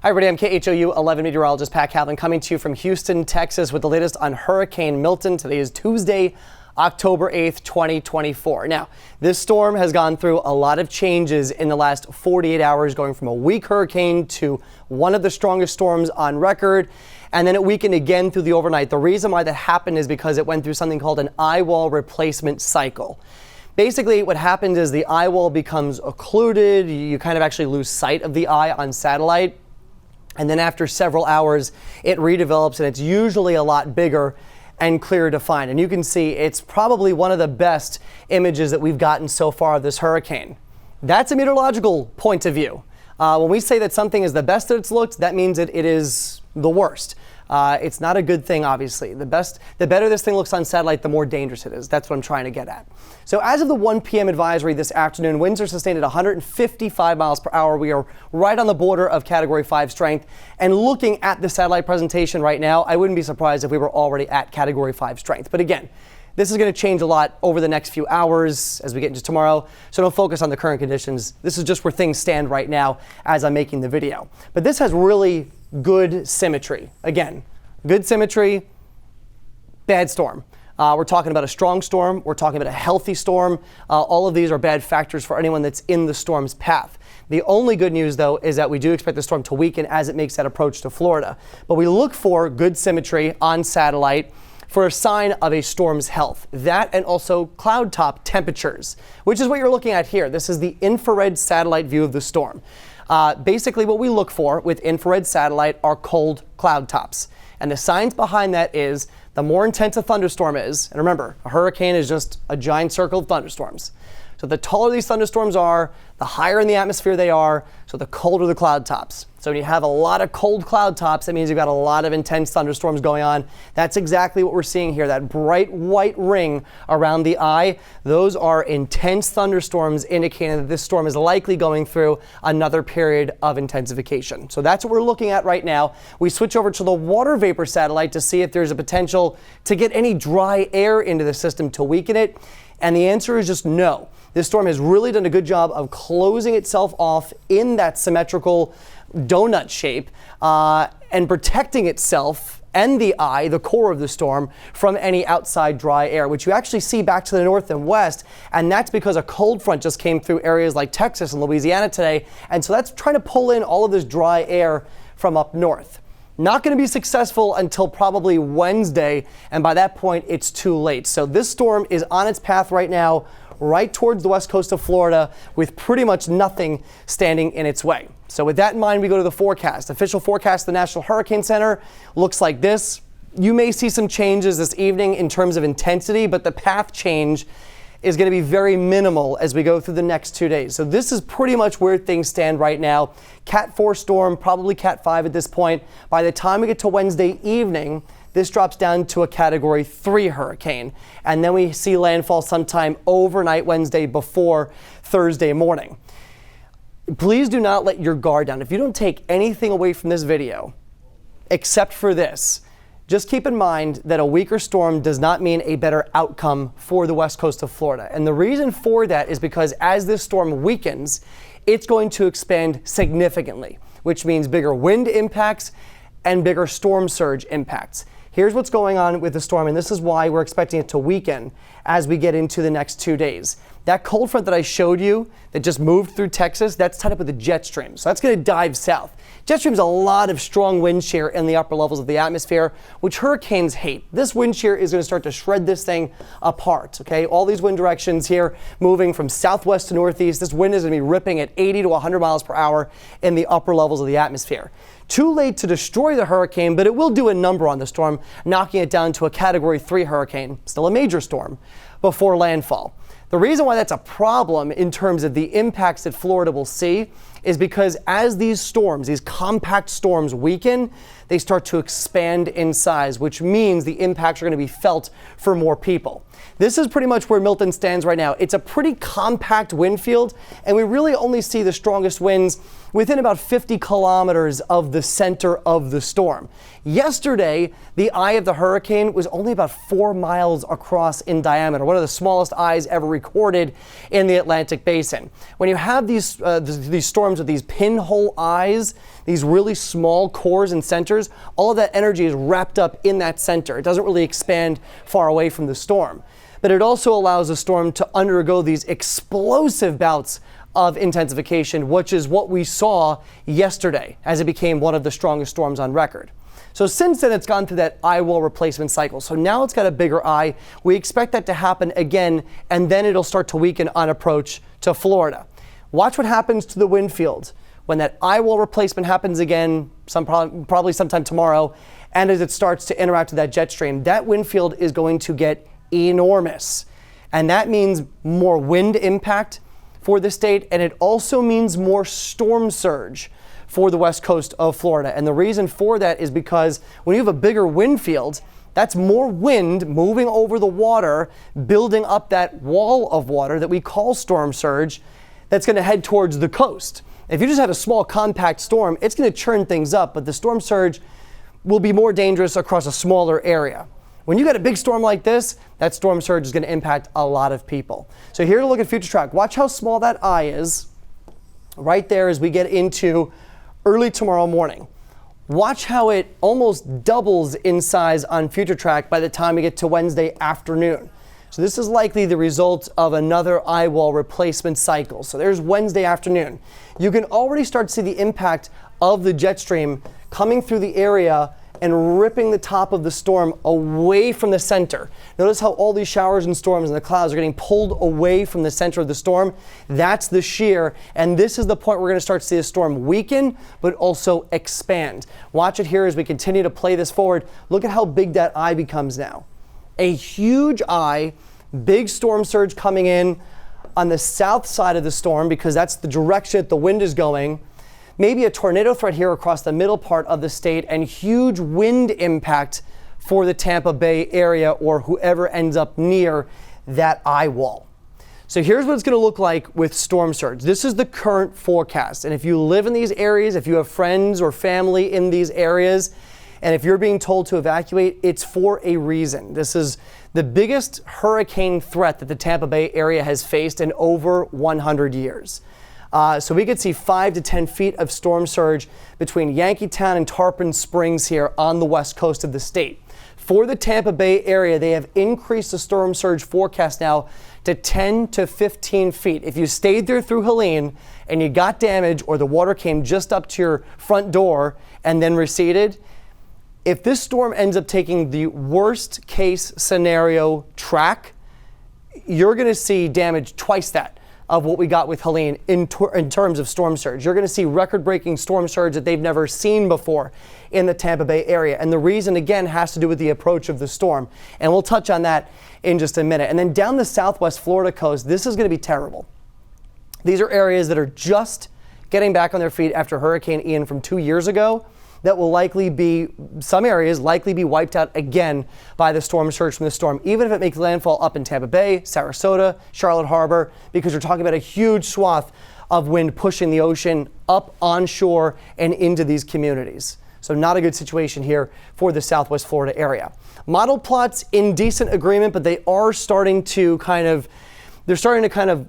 Hi, everybody. I'm KHOU 11 meteorologist Pat Calvin coming to you from Houston, Texas with the latest on Hurricane Milton. Today is Tuesday, October 8th, 2024. Now, this storm has gone through a lot of changes in the last 48 hours, going from a weak hurricane to one of the strongest storms on record. And then it weakened again through the overnight. The reason why that happened is because it went through something called an eye wall replacement cycle. Basically, what happens is the eye wall becomes occluded. You kind of actually lose sight of the eye on satellite. And then after several hours, it redevelops, and it's usually a lot bigger and clearer to find. And you can see it's probably one of the best images that we've gotten so far of this hurricane. That's a meteorological point of view. When we say that something is the best that it's looked, that means that it is the worst. It's not a good thing, obviously. The better this thing looks on satellite, the more dangerous it is. That's what I'm trying to get at. So as of the 1 p.m. advisory this afternoon, winds are sustained at 155 miles per hour. We are right on the border of Category 5 strength. And looking at the satellite presentation right now, I wouldn't be surprised if we were already at Category 5 strength. But again, this is going to change a lot over the next few hours as we get into tomorrow. So don't focus on the current conditions. This is just where things stand right now as I'm making the video. But this has really good symmetry. Again, good symmetry, bad storm. We're talking about a strong storm. We're talking about a healthy storm. All of these are bad factors for anyone that's in the storm's path. The only good news, though, is that we do expect the storm to weaken as it makes that approach to Florida. But we look for good symmetry on satellite for a sign of a storm's health. That and also cloud top temperatures, which is what you're looking at here. This is the infrared satellite view of the storm. Basically, what we look for with infrared satellite are cold cloud tops. And the science behind that is the more intense a thunderstorm is, and remember, a hurricane is just a giant circle of thunderstorms. So the taller these thunderstorms are, the higher in the atmosphere they are, so the colder the cloud tops. So when you have a lot of cold cloud tops, that means you've got a lot of intense thunderstorms going on. That's exactly what we're seeing here, that bright white ring around the eye. Those are intense thunderstorms indicating that this storm is likely going through another period of intensification. So that's what we're looking at right now. We switch over to the water vapor satellite to see if there's a potential to get any dry air into the system to weaken it. And the answer is just no. This storm has really done a good job of closing itself off in that symmetrical donut shape and protecting itself and the eye, the core of the storm, from any outside dry air, which you actually see back to the north and west. And that's because a cold front just came through areas like Texas and Louisiana today. And so that's trying to pull in all of this dry air from up north. Not going to be successful until probably Wednesday, and by that point, it's too late. So this storm is on its path right now, right towards the west coast of Florida, with pretty much nothing standing in its way. So with that in mind, we go to the forecast. Official forecast of the National Hurricane Center looks like this. You may see some changes this evening in terms of intensity, but the path change is going to be very minimal as we go through the next 2 days. So this is pretty much where things stand right now. Cat 4 storm, probably Cat 5 at this point. By the time we get to Wednesday evening, this drops down to a Category 3 hurricane. And then we see landfall sometime overnight Wednesday before Thursday morning. Please do not let your guard down. If you don't take anything away from this video, except for this, just keep in mind that a weaker storm does not mean a better outcome for the west coast of Florida. And the reason for that is because as this storm weakens, it's going to expand significantly, which means bigger wind impacts and bigger storm surge impacts. Here's what's going on with the storm, and this is why we're expecting it to weaken as we get into the next 2 days. That cold front that I showed you that just moved through Texas, that's tied up with the jet stream. So that's going to dive south. Jet stream is a lot of strong wind shear in the upper levels of the atmosphere, which hurricanes hate. This wind shear is going to start to shred this thing apart, okay? All these wind directions here moving from southwest to northeast. This wind is going to be ripping at 80 to 100 miles per hour in the upper levels of the atmosphere. Too late to destroy the hurricane, but it will do a number on the storm, knocking it down to a Category 3 hurricane, still a major storm, before landfall. The reason why that's a problem in terms of the impacts that Florida will see is because as these storms, these compact storms weaken, they start to expand in size, which means the impacts are going to be felt for more people. This is pretty much where Milton stands right now. It's a pretty compact wind field, and we really only see the strongest winds within about 50 kilometers of the center of the storm. Yesterday, the eye of the hurricane was only about 4 miles across in diameter, one of the smallest eyes ever recorded in the Atlantic Basin. When you have these storms with these pinhole eyes, these really small cores and centers, all of that energy is wrapped up in that center. It doesn't really expand far away from the storm. But it also allows the storm to undergo these explosive bouts of intensification, which is what we saw yesterday as it became one of the strongest storms on record. So since then, it's gone through that eye wall replacement cycle. So now it's got a bigger eye. We expect that to happen again, and then it'll start to weaken on approach to Florida. Watch what happens to the wind field when that eye wall replacement happens again, probably sometime tomorrow, and as it starts to interact with that jet stream. That wind field is going to get enormous, and that means more wind impact for the state, and it also means more storm surge for the west coast of Florida. And the reason for that is because when you have a bigger wind field, that's more wind moving over the water, building up that wall of water that we call storm surge, that's going to head towards the coast. If you just have a small compact storm, it's going to churn things up, but the storm surge will be more dangerous across a smaller area. When you get a big storm like this, that storm surge is going to impact a lot of people. So here to look at future track. Watch how small that eye is right there as we get into early tomorrow morning. Watch how it almost doubles in size on future track by the time we get to Wednesday afternoon. So this is likely the result of another eye wall replacement cycle. So there's Wednesday afternoon. You can already start to see the impact of the jet stream coming through the area and ripping the top of the storm away from the center. Notice how all these showers and storms and the clouds are getting pulled away from the center of the storm. That's the shear, and this is the point we're going to start to see the storm weaken, but also expand. Watch it here as we continue to play this forward. Look at how big that eye becomes now. A huge eye, big storm surge coming in on the south side of the storm because that's the direction that the wind is going. Maybe a tornado threat here across the middle part of the state, and huge wind impact for the Tampa Bay area or whoever ends up near that eye wall. So here's what it's going to look like with storm surge. This is the current forecast. And if you live in these areas, if you have friends or family in these areas, and if you're being told to evacuate, it's for a reason. This is the biggest hurricane threat that the Tampa Bay area has faced in over 100 years. So we could see 5 to 10 feet of storm surge between Yankeetown and Tarpon Springs here on the west coast of the state. For the Tampa Bay area, they have increased the storm surge forecast now to 10 to 15 feet. If you stayed there through Helene and you got damage or the water came just up to your front door and then receded, if this storm ends up taking the worst case scenario track, you're going to see damage twice that of what we got with Helene in terms of storm surge. You're going to see record-breaking storm surge that they've never seen before in the Tampa Bay area. And the reason, again, has to do with the approach of the storm. And we'll touch on that in just a minute. And then down the southwest Florida coast, this is going to be terrible. These are areas that are just getting back on their feet after Hurricane Ian from 2 years ago. That will likely be, some areas likely be wiped out again by the storm surge from the storm, even if it makes landfall up in Tampa Bay, Sarasota, Charlotte Harbor, because you're talking about a huge swath of wind pushing the ocean up onshore and into these communities. So not a good situation here for the southwest Florida area. Model plots in decent agreement, but they are starting to kind of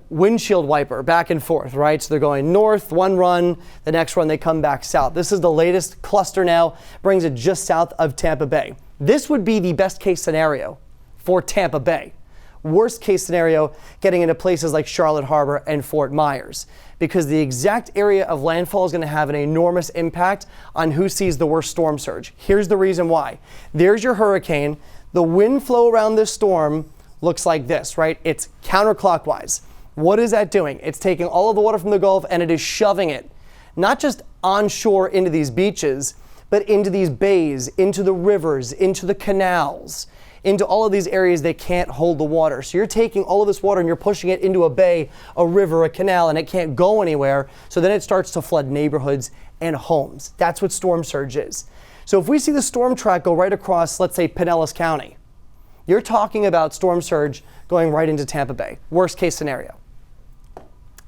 windshield wiper back and forth, right? So they're going north, one run, the next run they come back south. This is the latest cluster now, brings it just south of Tampa Bay. This would be the best case scenario for Tampa Bay. Worst case scenario, getting into places like Charlotte Harbor and Fort Myers, because the exact area of landfall is going to have an enormous impact on who sees the worst storm surge. Here's the reason why. There's your hurricane. The wind flow around this storm looks like this, right? It's counterclockwise. What is that doing? It's taking all of the water from the Gulf and it is shoving it, not just onshore into these beaches, but into these bays, into the rivers, into the canals, into all of these areas that can't hold the water. So you're taking all of this water and you're pushing it into a bay, a river, a canal, and it can't go anywhere. So then it starts to flood neighborhoods and homes. That's what storm surge is. So if we see the storm track go right across, let's say, Pinellas County, you're talking about storm surge going right into Tampa Bay. Worst case scenario.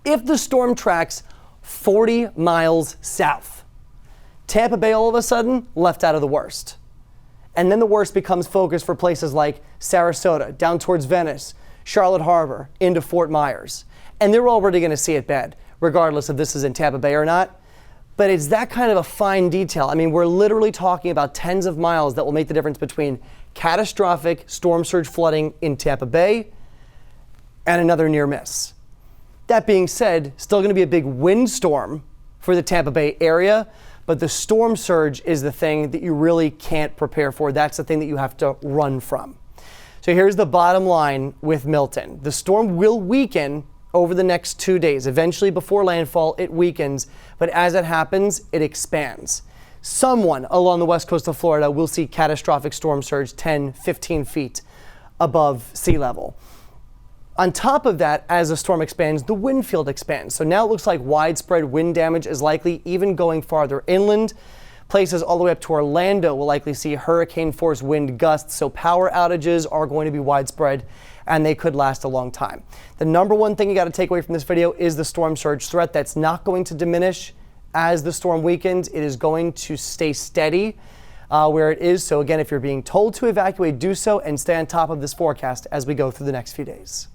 If the storm tracks 40 miles south, Tampa Bay all of a sudden left out of the worst. And then the worst becomes focused for places like Sarasota, down towards Venice, Charlotte Harbor, into Fort Myers. And they're already going to see it bad, regardless if this is in Tampa Bay or not. But it's that kind of a fine detail. I mean, we're literally talking about tens of miles that will make the difference between catastrophic storm surge flooding in Tampa Bay and another near miss. That being said, still going to be a big windstorm for the Tampa Bay area, but the storm surge is the thing that you really can't prepare for. That's the thing that you have to run from. So here's the bottom line with Milton. The storm will weaken over the next 2 days. Eventually, before landfall, it weakens, but as it happens, it expands. Someone along the west coast of Florida will see catastrophic storm surge 10, 15 feet above sea level. On top of that, as the storm expands, the wind field expands. So now it looks like widespread wind damage is likely, even going farther inland. Places all the way up to Orlando will likely see hurricane-force wind gusts, so power outages are going to be widespread, and they could last a long time. The number one thing you got to take away from this video is the storm surge threat. That's not going to diminish as the storm weakens. It is going to stay steady where it is. So again, if you're being told to evacuate, do so and stay on top of this forecast as we go through the next few days.